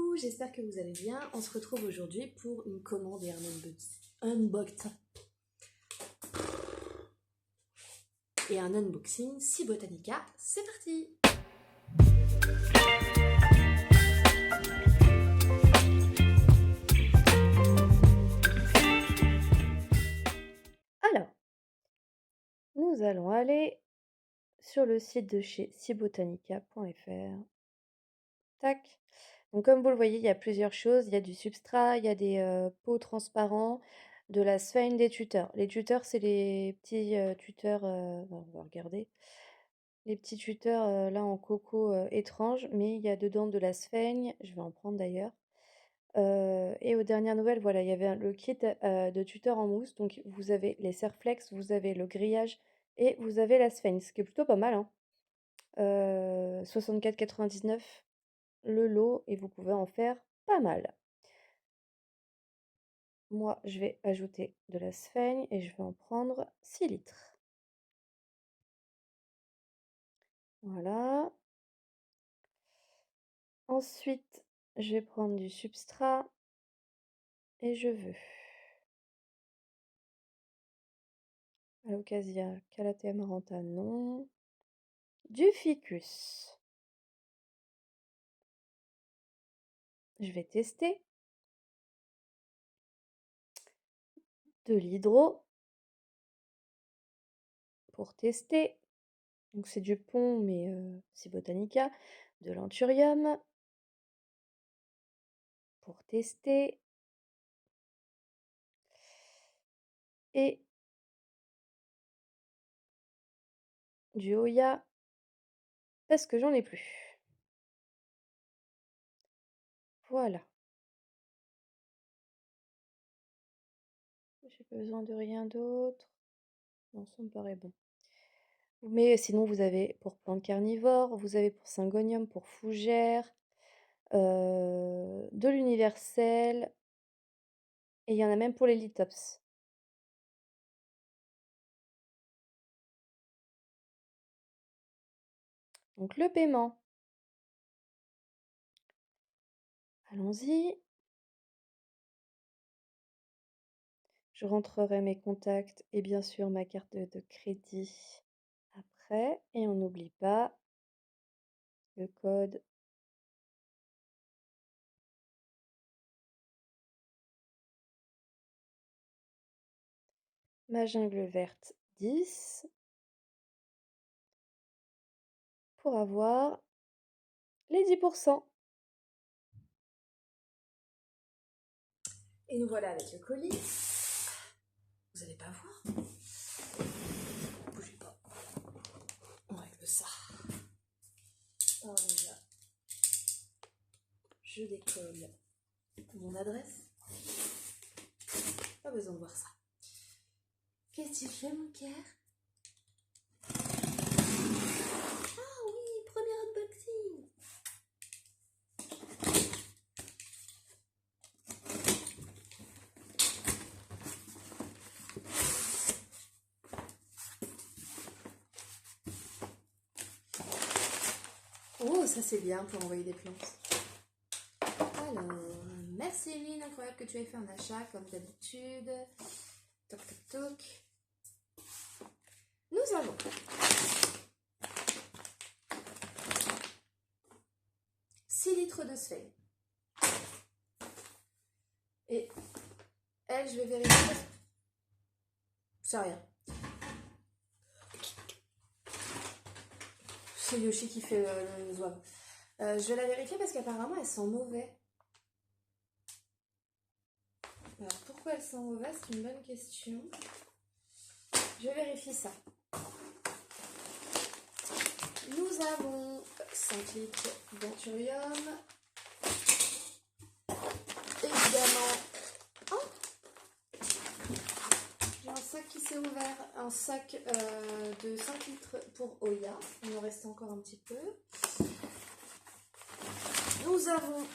Coucou, j'espère que vous allez bien. On se retrouve aujourd'hui pour une commande et un unboxing. Et un unboxing Si Botanica. C'est parti! Alors, nous allons aller sur le site de chez sibotanica.fr. Tac. Donc comme vous le voyez, il y a plusieurs choses. Il y a du substrat, il y a des pots transparents, de la sphène, des tuteurs. Les tuteurs, c'est les petits tuteurs, on va regarder. Les petits tuteurs là en coco étrange, mais il y a dedans de la sphène. Je vais en prendre d'ailleurs. Et aux dernières nouvelles, voilà, il y avait le kit de tuteurs en mousse. Donc vous avez les serre-flex, vous avez le grillage et vous avez la sphène, ce qui est plutôt pas mal, hein. 64,99 le lot et vous pouvez en faire pas mal. Moi, je vais ajouter de la sphène et je vais en prendre 6 litres. Voilà. Ensuite, je vais prendre du substrat et je veux Alocasia calathea amaranta, non. Du ficus. Je vais tester. De l'hydro pour tester. Donc c'est du pont, mais c'est Botanica. De l'anthurium pour tester. Et du Hoya parce que j'en ai plus. Voilà. J'ai besoin de rien d'autre. Non, ça me paraît bon. Mais sinon, vous avez pour plantes carnivores, vous avez pour syngonium, pour fougères, de l'universel, et il y en a même pour les lithops. Donc le paiement. Allons-y. Je rentrerai mes contacts et bien sûr ma carte de crédit après. Et on n'oublie pas le code. Ma jungle verte 10 pour avoir les 10%. Et nous voilà avec le colis. Vous n'allez pas voir. Bougez pas. On règle ça. Alors déjà, je décolle mon adresse. Pas besoin de voir ça. Qu'est-ce que tu fais, mon cœur? Ah oui, premier unboxing. Oh, ça c'est bien pour envoyer des plantes. Alors, merci Eline, incroyable que tu aies fait un achat comme d'habitude. Toc toc toc. Nous avons 6 litres de sphène. Et elle, je vais vérifier. C'est rien. C'est Yoshi qui fait le zouave. Je vais la vérifier parce qu'apparemment elles sont mauvaises. Alors pourquoi elles sont mauvaises? C'est une bonne question. Je vérifie ça. Nous avons 5 litres d'anthurium. Évidemment, oh, j'ai un sac qui s'est ouvert. Un sac de 5 litres pour Hoya. Il en reste encore un petit peu. Nous avons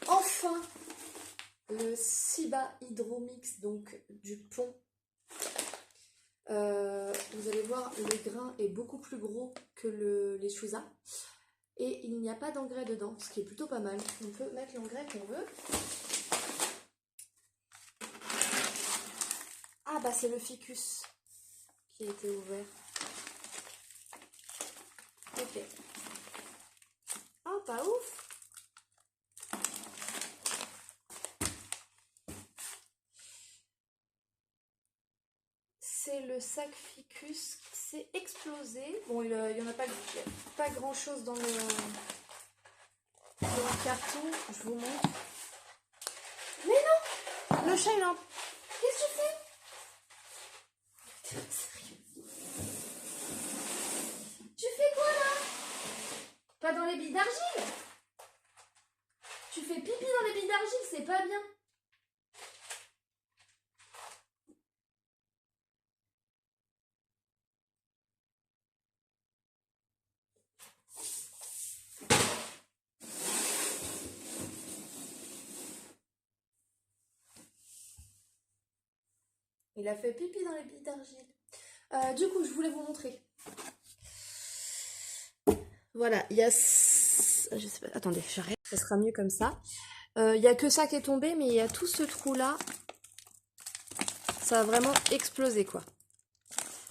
enfin le Siba Hydromix, donc du pont. Vous allez voir, le grain est beaucoup plus gros que les Shusa. Et il n'y a pas d'engrais dedans, ce qui est plutôt pas mal. On peut mettre l'engrais qu'on veut. Ah bah c'est le ficus qui a été ouvert. Ok. Ah, pas ouf. C'est le sac ficus qui s'est explosé. Bon, il y en a pas grand chose dans le carton. Je vous montre. Mais non, le chat il en... Qu'est-ce que tu fais? Sérieux? Tu fais quoi là? Pas dans les billes d'argile. Tu fais pipi dans les billes d'argile, c'est pas bien. Il a fait pipi dans les billes d'argile. Du coup, je voulais vous montrer. Voilà, il y a... Je sais pas, attendez, j'arrête, ça sera mieux comme ça. Il n'y a que ça qui est tombé, mais il y a tout ce trou-là. Ça a vraiment explosé, quoi.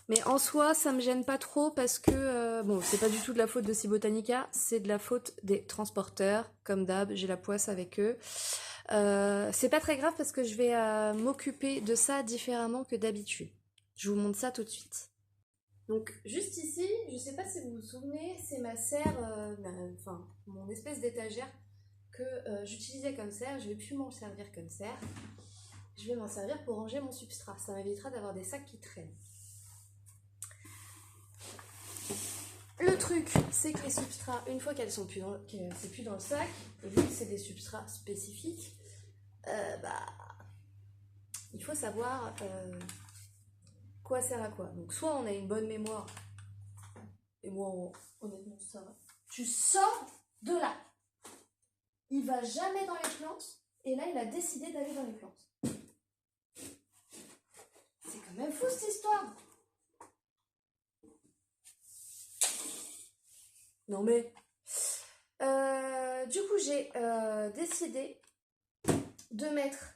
Mais en soi, ça me gêne pas trop parce que... bon, c'est pas du tout de la faute de Cibotanica, c'est de la faute des transporteurs. Comme d'hab, j'ai la poisse avec eux. C'est pas très grave parce que je vais m'occuper de ça différemment que d'habitude. Je vous montre ça tout de suite. Donc juste ici, je sais pas si vous vous souvenez, c'est ma serre, enfin mon espèce d'étagère que j'utilisais comme serre. Je vais plus m'en servir comme serre. Je vais m'en servir pour ranger mon substrat. Ça m'évitera d'avoir des sacs qui traînent. Le truc, c'est que les substrats, une fois qu'elles sont plus dans, c'est plus dans le sac, et vu que c'est des substrats spécifiques, bah, il faut savoir quoi sert à quoi. Donc soit on a une bonne mémoire, et moi honnêtement ça va. Tu sors de là. Il va jamais dans les plantes, et là il a décidé d'aller dans les plantes. C'est quand même fou cette histoire. Non mais... du coup j'ai décidé de mettre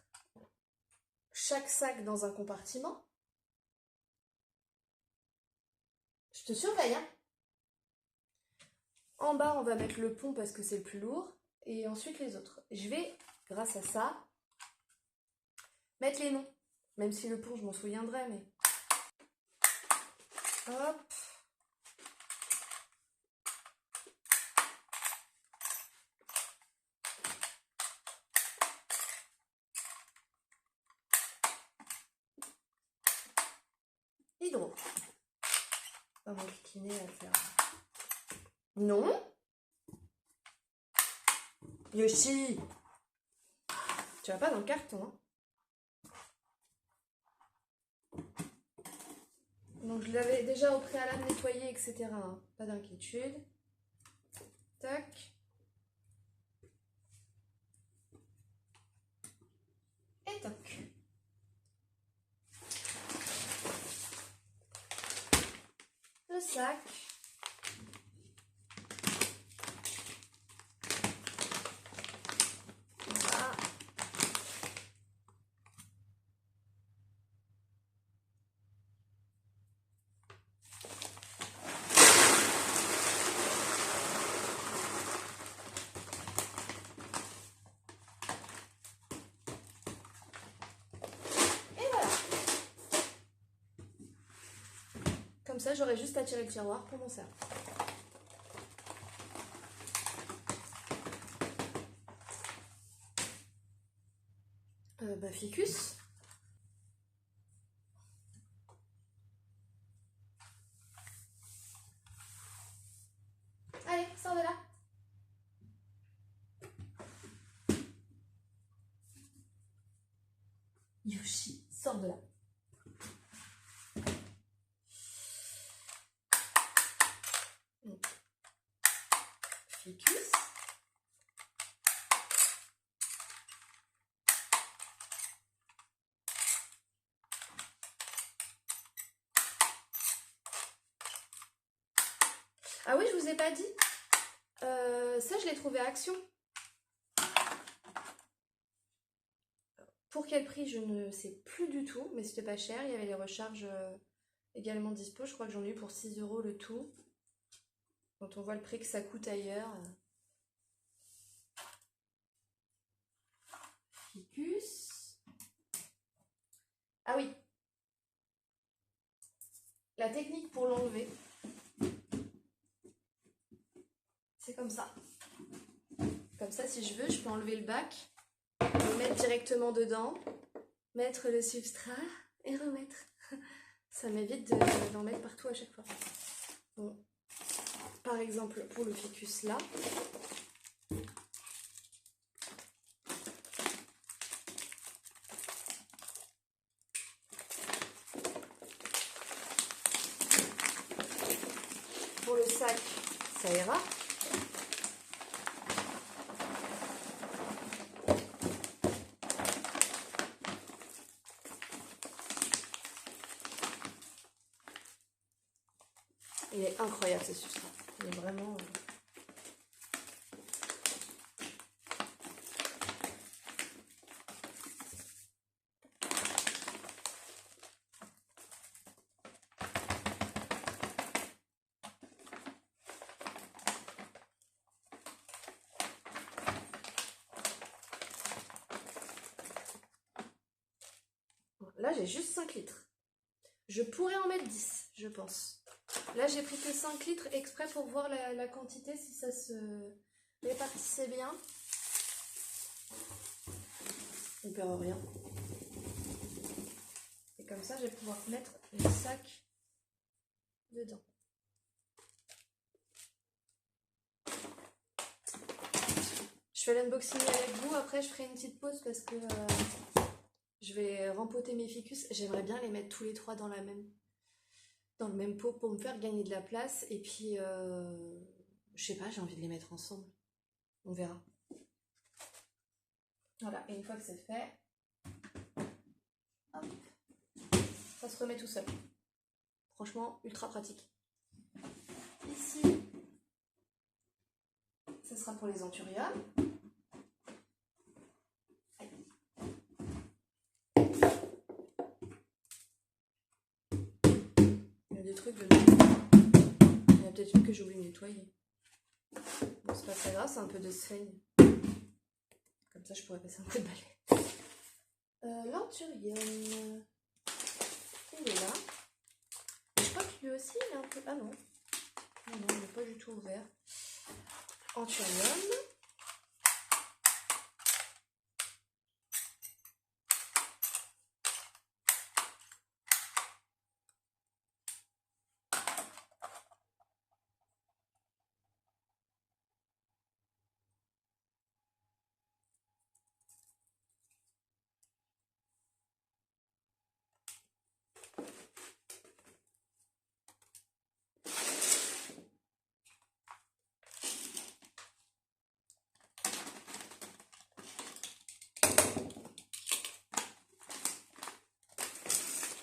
chaque sac dans un compartiment. Je te surveille, hein. En bas, on va mettre le pont parce que c'est le plus lourd. Et ensuite les autres. Je vais, grâce à ça, mettre les noms. Même si le pont, je m'en souviendrai, mais... Hop. Hydro. On va cliquiner à faire... Non. Yoshi. Tu vas pas dans le carton, hein. Donc je l'avais déjà au préalable nettoyé, etc. Hein. Pas d'inquiétude. Tac. Et toc. Le sac. Voilà. Et voilà. Comme ça, j'aurais juste à tirer le tiroir pour mon sac. Bah, ficus. Allez, sors de là. Yoshi, sors de là. Ficus. Ah oui, je vous ai pas dit. Ça, je l'ai trouvé à Action. Pour quel prix, je ne sais plus du tout, mais c'était pas cher. Il y avait les recharges également dispo. Je crois que j'en ai eu pour 6 € le tout. Quand on voit le prix que ça coûte ailleurs. Ficus. Ah oui. La technique pour l'enlever. C'est comme ça. Comme ça, si je veux, je peux enlever le bac, le mettre directement dedans, mettre le substrat et remettre. Ça m'évite d'en mettre partout à chaque fois. Bon. Par exemple, pour le ficus là. Pour le sac, ça ira. Il est incroyable ce substrat. Il est vraiment... Là, j'ai juste 5 litres. Je pourrais en mettre 10, je pense. Là, j'ai pris que 5 litres exprès pour voir la quantité, si ça se répartissait bien. On perd rien. Et comme ça, je vais pouvoir mettre le sac dedans. Je fais l'unboxing avec vous. Après, je ferai une petite pause parce que je vais rempoter mes ficus. J'aimerais bien les mettre tous les trois dans le même pot pour me faire gagner de la place. Et puis, je sais pas, j'ai envie de les mettre ensemble. On verra. Voilà, et une fois que c'est fait, hop, ça se remet tout seul. Franchement, ultra pratique. Ici, ça sera pour les anthuriums. Il y a des trucs dedans. Il y a peut-être une que j'ai oublié de nettoyer. Bon, c'est pas très grave, c'est un peu de sphène. Comme ça, je pourrais passer un coup de balai. L'anthurium, il est là. Et je crois que lui aussi, il est un peu... Ah non. Non, il n'est pas du tout ouvert. Anthurium.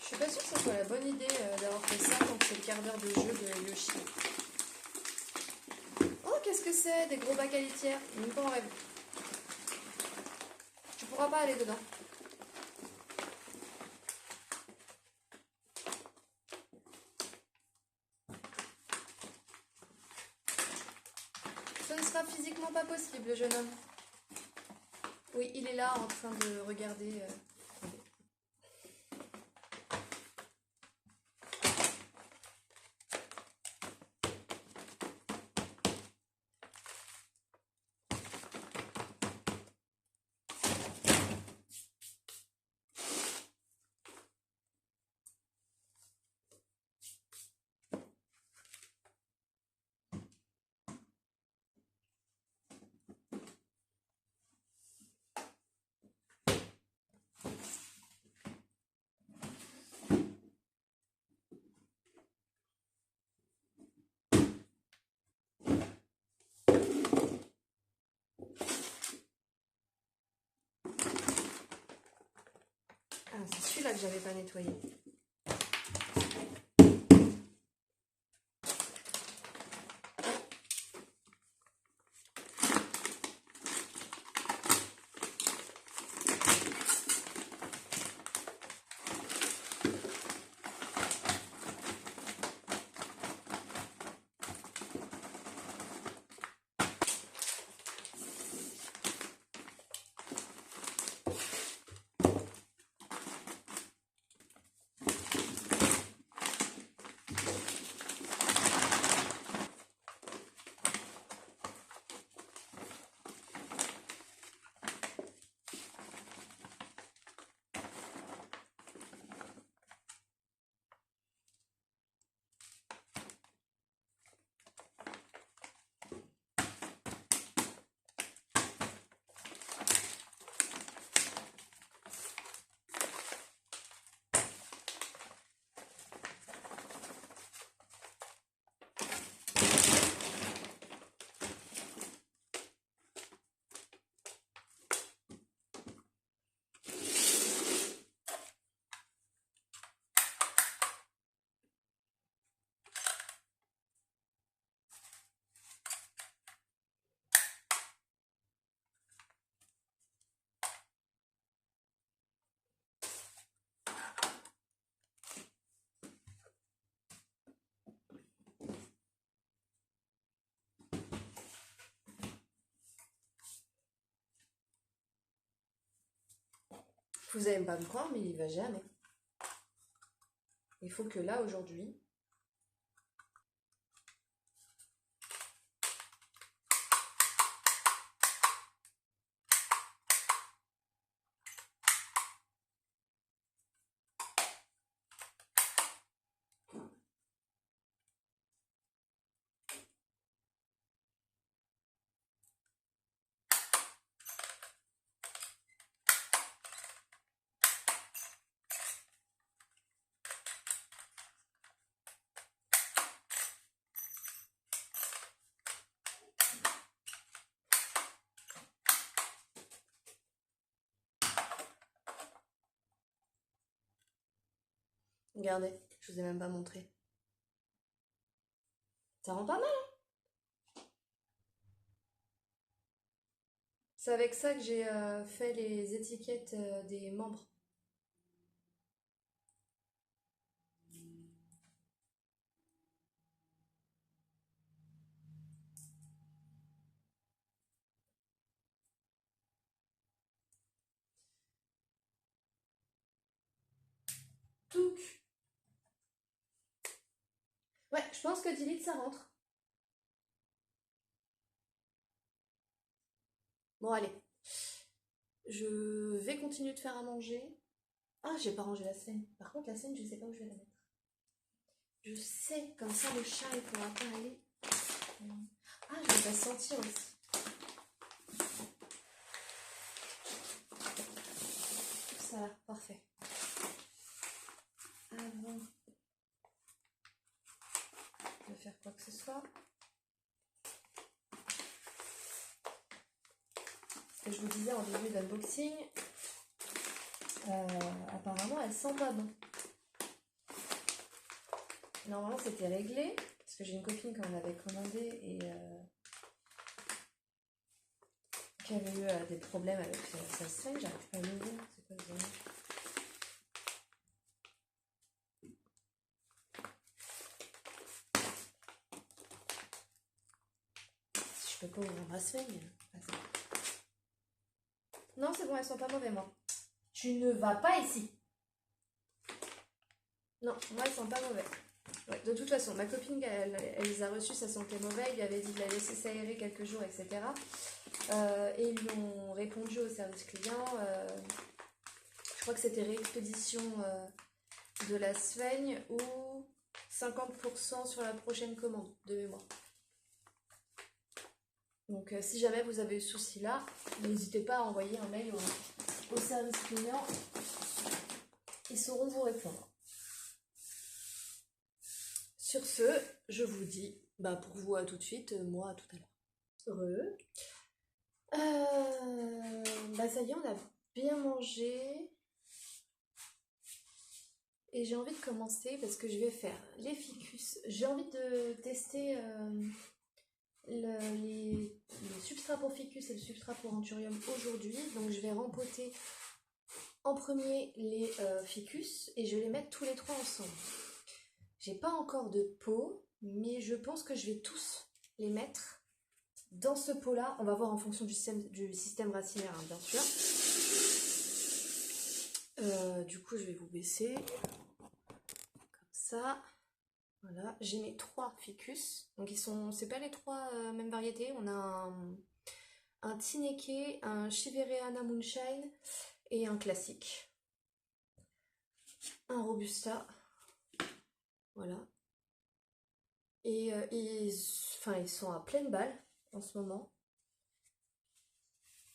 Je suis pas sûre que ce soit la bonne idée d'avoir fait ça quand c'est le quart d'heure de jeu de Yoshi. Oh, qu'est-ce que c'est? Des gros bacs à litière. Même pas en rêve. Tu pourras pas aller dedans. Ce ne sera physiquement pas possible, le jeune homme. Oui, il est là en train de regarder... Ah, c'est celui-là que j'avais pas nettoyé. Vous allez pas me croire, mais il va jamais. Il faut que là, aujourd'hui... Regardez, je vous ai même pas montré. Ça rend pas mal, hein? C'est avec ça que j'ai fait les étiquettes des membres. Touc. Ouais, je pense que 10 litres, ça rentre. Bon, allez. Je vais continuer de faire à manger. Ah, j'ai pas rangé la scène. Par contre, la scène, je sais pas où je vais la mettre. Je sais, comme ça, le chat, il pourra pas aller. Ah, je vais la sentir aussi. Ça va, parfait. Avant de faire quoi que ce soit. Ce que je vous disais en début d'unboxing, apparemment, elle sent pas bon. Normalement, c'était réglé, parce que j'ai une copine qui en avait commandé et qui avait eu des problèmes avec sa seringue. J'arrive pas à l'ouvrir. C'est quoi le nom? Si je peux pas ouvrir ma seringue. Attends. Non, c'est bon, elles sont pas mauvais, moi. Tu ne vas pas ici. Non, moi, elles sont pas mauvais. Ouais, de toute façon, ma copine, elle les a reçus, ça sentait mauvais. Il lui avait dit de la laisser s'aérer quelques jours, etc. Et ils lui ont répondu au service client. Je crois que c'était réexpédition de la Sveigne ou 50% sur la prochaine commande de mémoire. Donc si jamais vous avez eu ce souci là, n'hésitez pas à envoyer un mail au service client. Ils sauront vous répondre. Sur ce, je vous dis, pour vous à tout de suite, moi à tout à l'heure. Heureux. Ça y est, on a bien mangé. Et j'ai envie de commencer parce que je vais faire les ficus. J'ai envie de tester le substrat pour ficus et le substrat pour anthurium aujourd'hui. Donc je vais rempoter en premier les ficus et je vais les mettre tous les trois ensemble. J'ai pas encore de pot, mais je pense que je vais tous les mettre dans ce pot-là. On va voir en fonction du système racinaire, hein, bien sûr. Du coup, je vais vous baisser. Comme ça. Voilà, j'ai mes 3 ficus. Donc c'est pas les 3 mêmes variétés. On a un Tineke, un Chivereana Moonshine et un classique. Un Robusta. Voilà. Et ils sont à pleine balle en ce moment.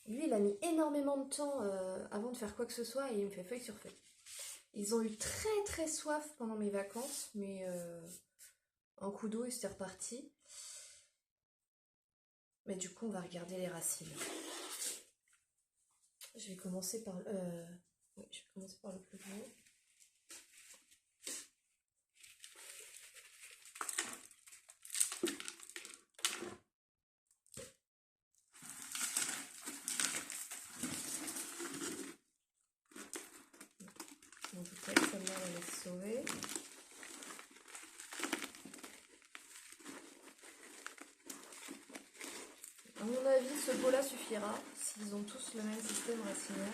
Lui, il a mis énormément de temps avant de faire quoi que ce soit et il me fait feuille sur feuille. Ils ont eu très très soif pendant mes vacances, mais un coup d'eau et c'était reparti. Mais du coup, on va regarder les racines. Je vais commencer par le plus gros. Donc peut-être celle-là, on va les sauver. À mon avis, ce pot-là suffira s'ils ont tous le même système racinaire.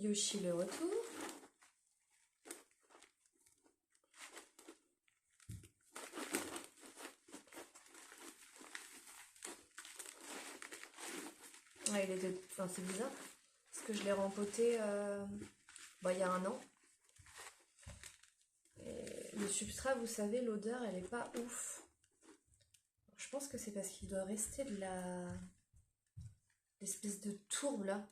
Yoshi le retour. Ouais, enfin, c'est bizarre parce que je l'ai rempoté il y a un an. Et le substrat, vous savez, l'odeur, elle est pas ouf. Je pense que c'est parce qu'il doit rester de l'espèce de tourbe là.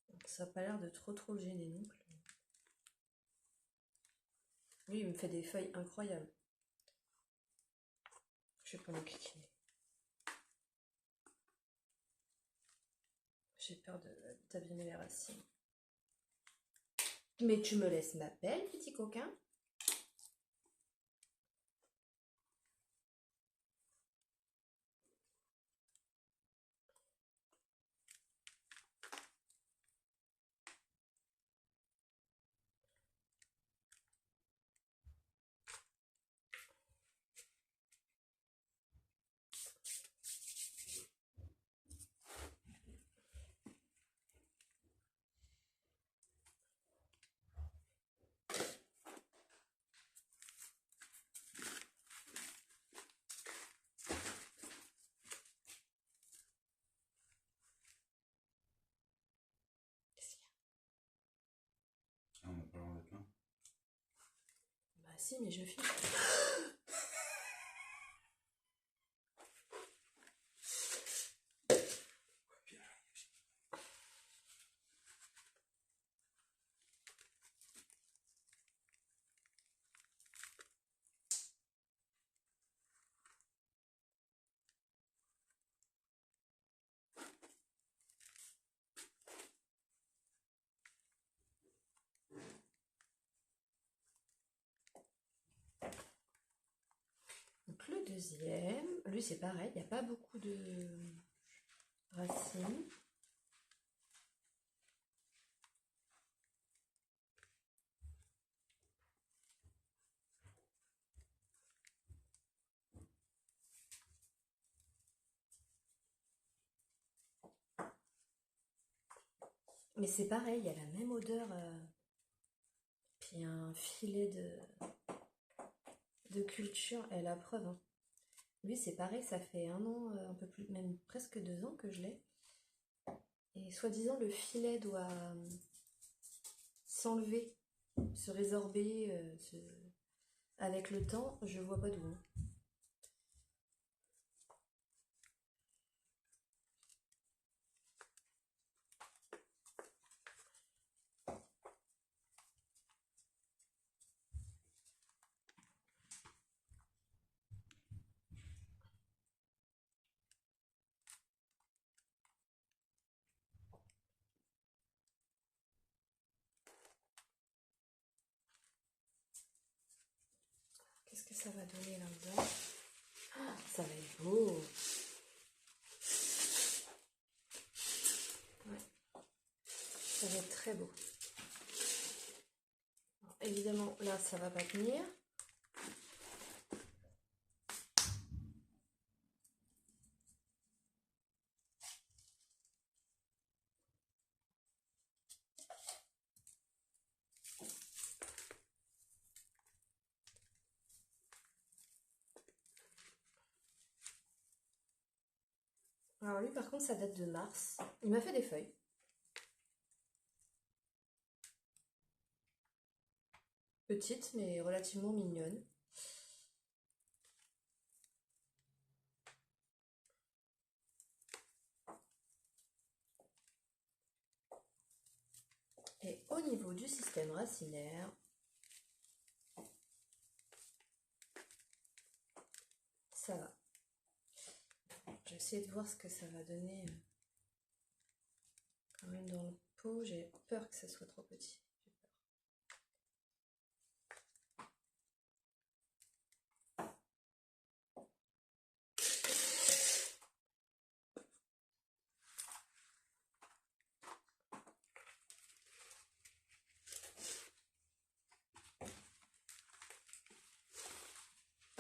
Donc, ça n'a pas l'air de trop le gêner non plus. Lui, il me fait des feuilles incroyables. Je vais pas le cliquer. J'ai peur d'abîmer les racines. Mais tu me laisses ma belle, petit coquin. Ah, on n'a pas le droit d'être là. Bah si, mais je filme. Donc le deuxième, lui c'est pareil, il n'y a pas beaucoup de racines. Mais c'est pareil, il y a la même odeur. Puis un filet de culture, et la preuve. Hein. Lui c'est pareil, ça fait un an, un peu plus, même presque 2 ans que je l'ai. Et soi-disant le filet doit s'enlever, se résorber avec le temps, je vois pas d'où. Hein. Qu'est-ce que ça va donner là-dedans? Ah, ça va être beau. Ouais. Ça va être très beau. Alors, évidemment, là, ça va pas tenir. Alors lui, par contre, ça date de mars. Il m'a fait des feuilles. Petites, mais relativement mignonnes. Et au niveau du système racinaire, ça va. Je vais essayer de voir ce que ça va donner quand même dans le pot. J'ai peur que ça soit trop petit.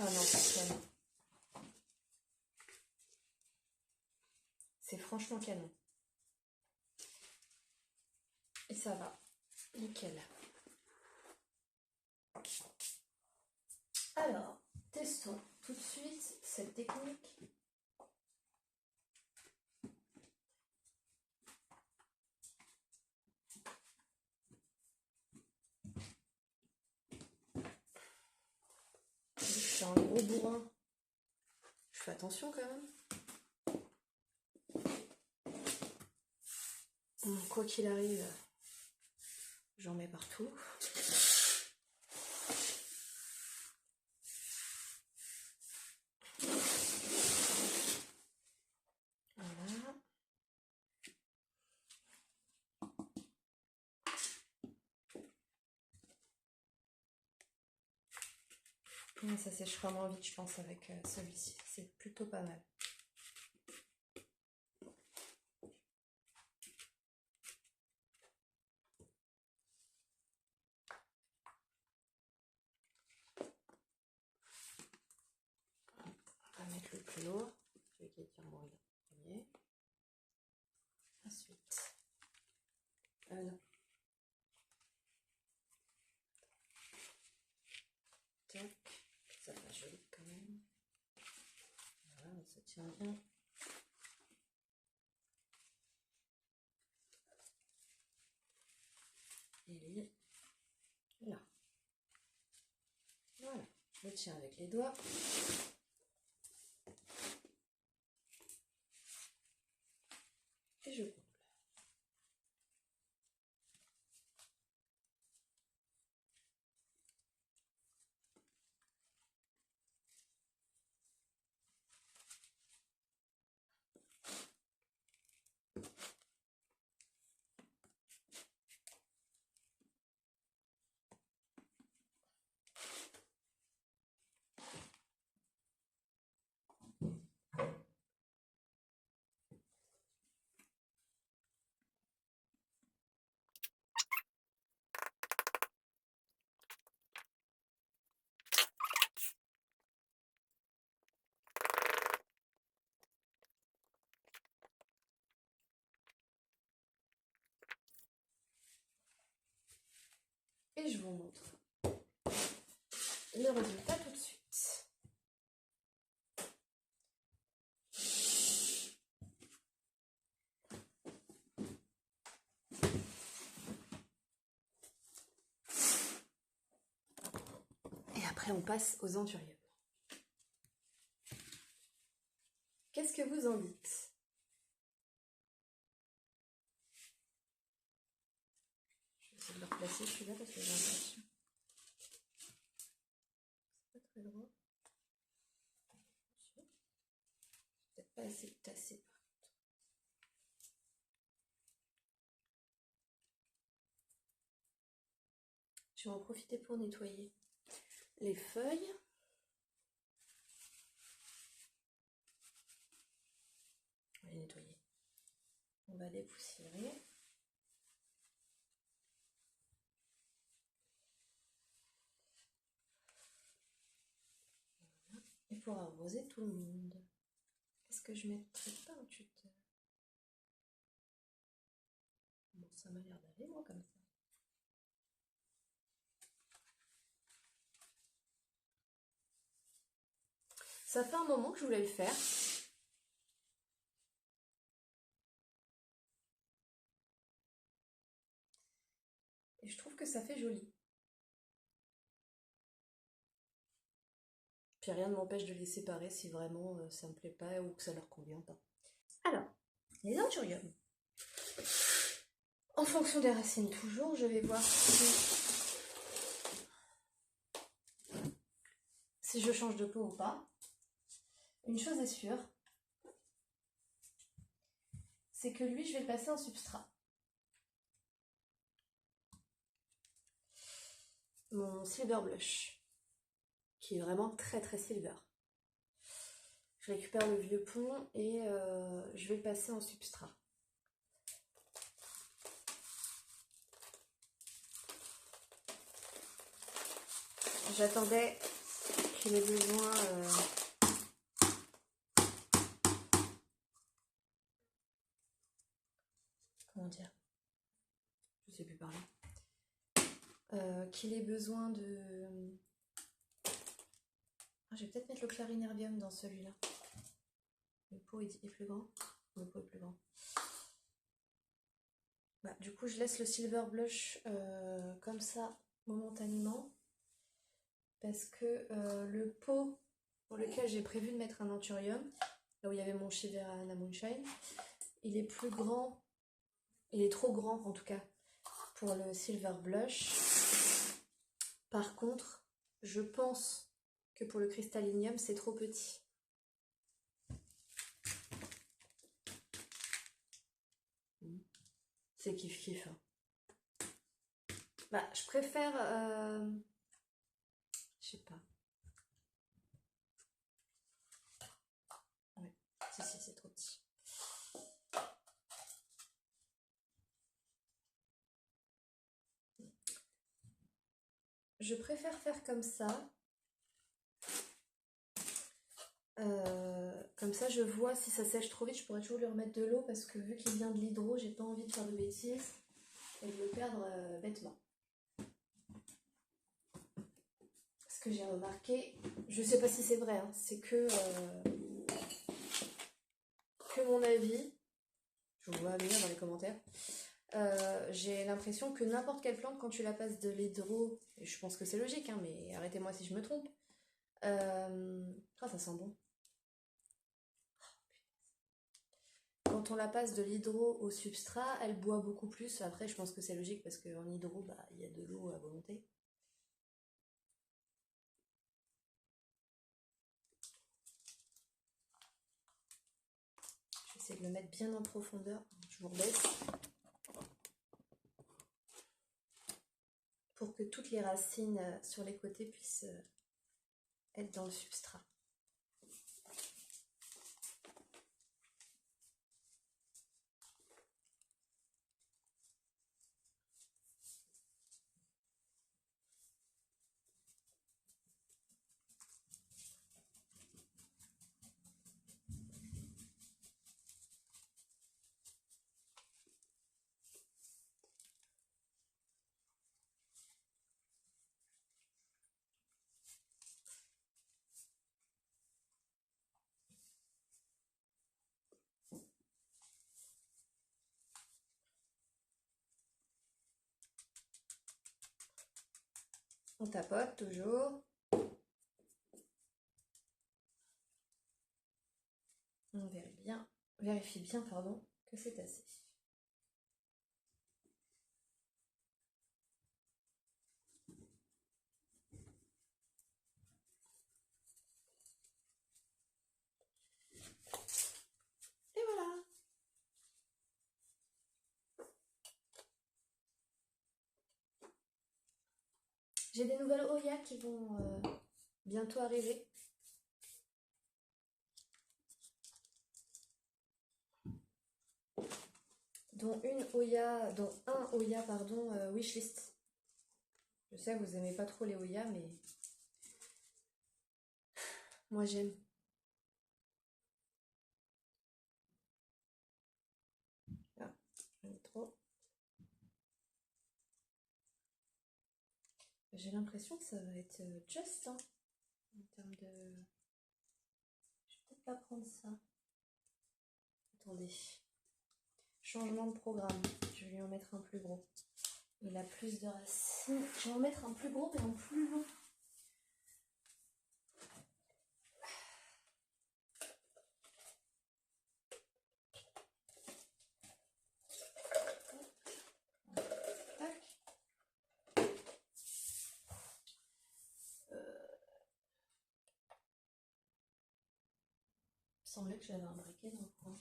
Ah non, c'est canon. C'est franchement canon. Et ça va. Nickel. Alors, testons tout de suite cette technique. Je suis un gros bourrin. Je fais attention quand même. Quoi qu'il arrive, j'en mets partout. Voilà. Ça séchera moins vite, je pense, avec celui-ci. C'est plutôt pas mal. On va mettre le plus lourd, celui qui tire moins le premier. Ensuite, non. Tac, ça va joli quand même. Voilà, ça tient bien. Et lui, là. Voilà, je le tiens avec les doigts. Et je coupe. Et je vous montre le résultat tout de suite. Et après, on passe aux anthuriums. Qu'est-ce que vous en dites? Je vais essayer de le replacer celui-là parce que j'ai l'impression. C'est pas très droit. Peut-être pas assez tassé. Je vais en profiter pour nettoyer les feuilles. On va les nettoyer. On va dépoussiérer. Voilà. Et pour arroser tout le monde. Est-ce que je mettrais pas un tuteur? Bon, ça m'a l'air d'aller, moi, comme ça. Ça fait un moment que je voulais le faire. Et je trouve que ça fait joli. Puis rien ne m'empêche de les séparer si vraiment ça me plaît pas ou que ça leur convient pas. Alors, les anthuriums. En fonction des racines toujours, je vais voir si je change de pot ou pas. Une chose est sûre, c'est que lui, je vais le passer en substrat. Mon Silver Blush, qui est vraiment très très silver. Je récupère le vieux pont et je vais le passer en substrat. J'attendais qu'il ait besoin... comment dire? Je sais plus parler. Qu'il ait besoin de... Ah, je vais peut-être mettre le clarinervium dans celui-là. Le pot est plus grand. Le pot est plus grand. Bah, du coup, je laisse le silver blush comme ça momentanément. Parce que le pot pour lequel j'ai prévu de mettre un anthurium, là où il y avait mon Shiverana Moonshine, il est plus grand. Il est trop grand en tout cas pour le silver blush. Par contre, je pense que pour le cristallinium, c'est trop petit. C'est kiff kiff. Hein. Bah, je préfère... je sais pas. Ouais, si, c'est trop petit. Je préfère faire comme ça. Comme ça, je vois si ça sèche trop vite. Je pourrais toujours lui remettre de l'eau parce que vu qu'il vient de l'hydro, j'ai pas envie de faire de bêtises et de le perdre bêtement. Ce que j'ai remarqué, je sais pas si c'est vrai, hein, c'est que mon avis, je vous vois venir dans les commentaires, j'ai l'impression que n'importe quelle plante, quand tu la passes de l'hydro, et je pense que c'est logique, hein, mais arrêtez-moi si je me trompe, ça sent bon. Quand on la passe de l'hydro au substrat, elle boit beaucoup plus. Après, je pense que c'est logique parce qu'en hydro, bah, il y a de l'eau à volonté. Je vais essayer de le mettre bien en profondeur. Je vous rebaisse. Pour que toutes les racines sur les côtés puissent être dans le substrat. On tapote toujours. On vérifie bien, que c'est assez. Et voilà. J'ai des nouvelles Oya qui vont bientôt arriver. Dont un Oya, wishlist. Je sais que vous aimez pas trop les Oya, mais moi j'aime. Ah, j'aime trop. J'ai l'impression que ça va être juste, hein, en termes de... Je vais peut-être pas prendre ça. Attendez. Changement de programme. Je vais lui en mettre un plus gros. Il a plus de racines. Je vais en mettre un plus gros mais en plus long. Tac. Il me semblait que j'avais un briquet dans le coin.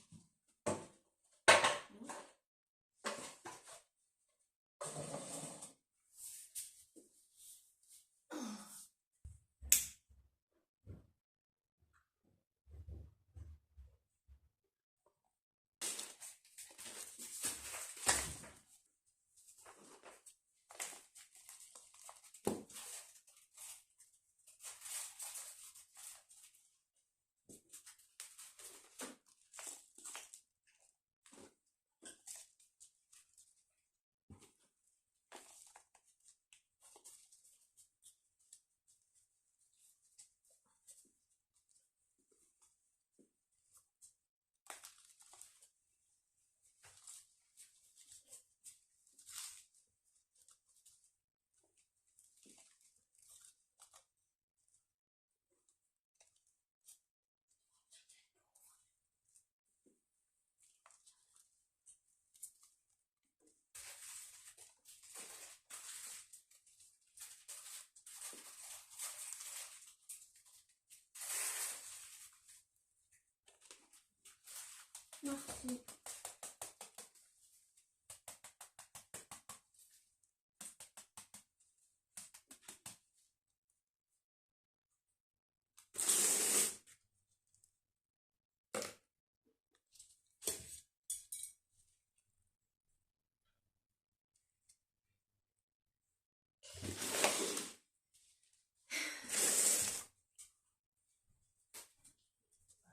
Merci.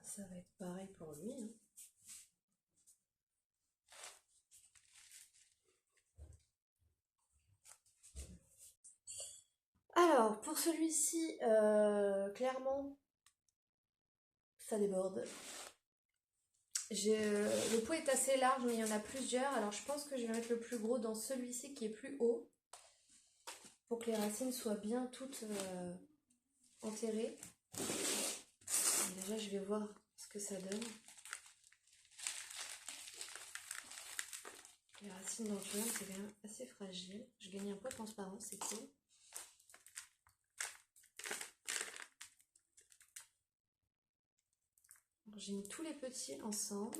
Ça va être pareil pour lui, hein. Alors, pour celui-ci, clairement, ça déborde. Le pot est assez large, mais il y en a plusieurs. Alors, je pense que je vais mettre le plus gros dans celui-ci qui est plus haut, pour que les racines soient bien toutes enterrées. Donc déjà, je vais voir ce que ça donne. Les racines d'anthurium, c'est quand même assez fragile. Je gagne un peu de transparence, c'est cool. J'ai mis tous les petits ensemble.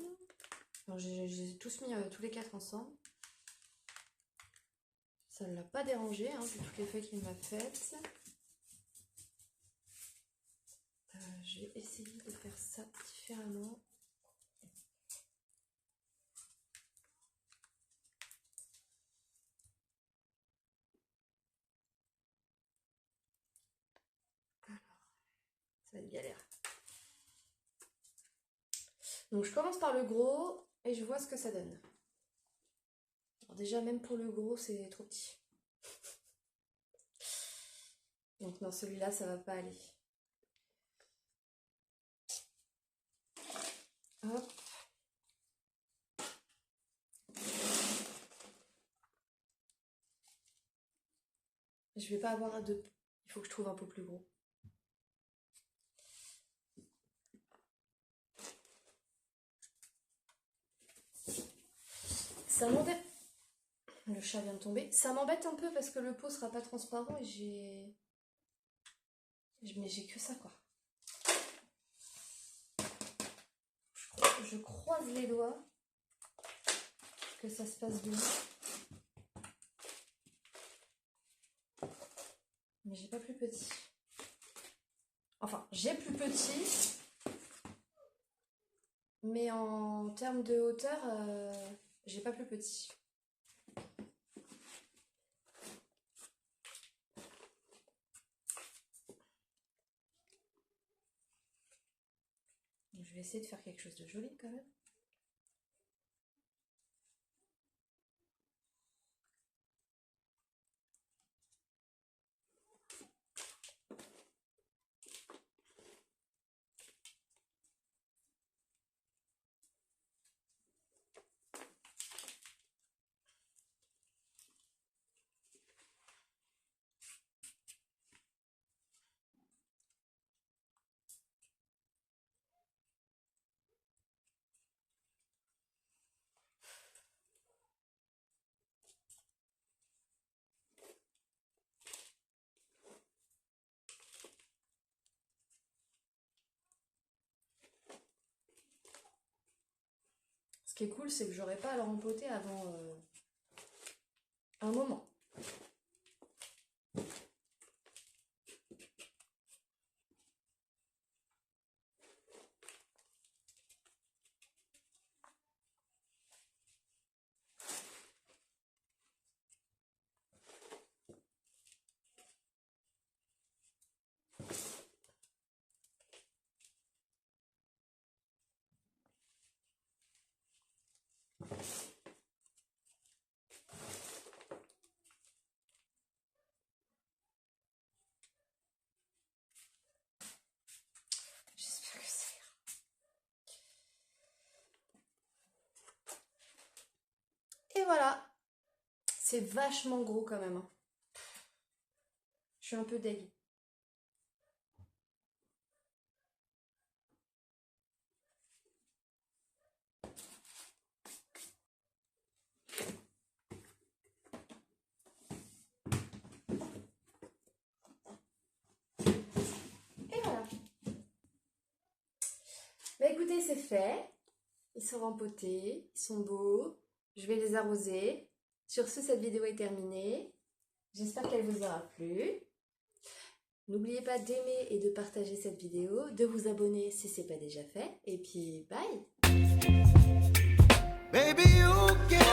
Enfin, j'ai tous mis tous les 4 ensemble. Ça ne l'a pas dérangé, hein, vu toutes les feuilles qu'il m'a faites. Je vais essayer de faire ça différemment. Alors, ça va être galère. Donc je commence par le gros et je vois ce que ça donne. Alors déjà, même pour le gros, c'est trop petit. Donc non, celui-là, ça va pas aller. Hop. Je vais pas avoir à deux. Il faut que je trouve un peu plus gros. Ça m'embête. Le chat vient de tomber. Ça m'embête un peu parce que le pot sera pas transparent et mais j'ai que ça, quoi. Je croise les doigts que ça se passe bien. Mais j'ai pas plus petit. Enfin, j'ai plus petit. Mais en termes de hauteur, j'ai pas plus petit. Je vais essayer de faire quelque chose de joli quand même. Ce qui est cool, c'est que j'aurai pas à le rempoter avant un moment. J'espère que ça ira. Et voilà. C'est vachement gros quand même, hein. Je suis un peu deg. Et voilà. Bah écoutez, c'est fait. Ils sont rempotés, ils sont beaux. Je vais les arroser. Sur ce, cette vidéo est terminée. J'espère qu'elle vous aura plu. N'oubliez pas d'aimer et de partager cette vidéo, de vous abonner si ce n'est pas déjà fait. Et puis, bye! Baby, you can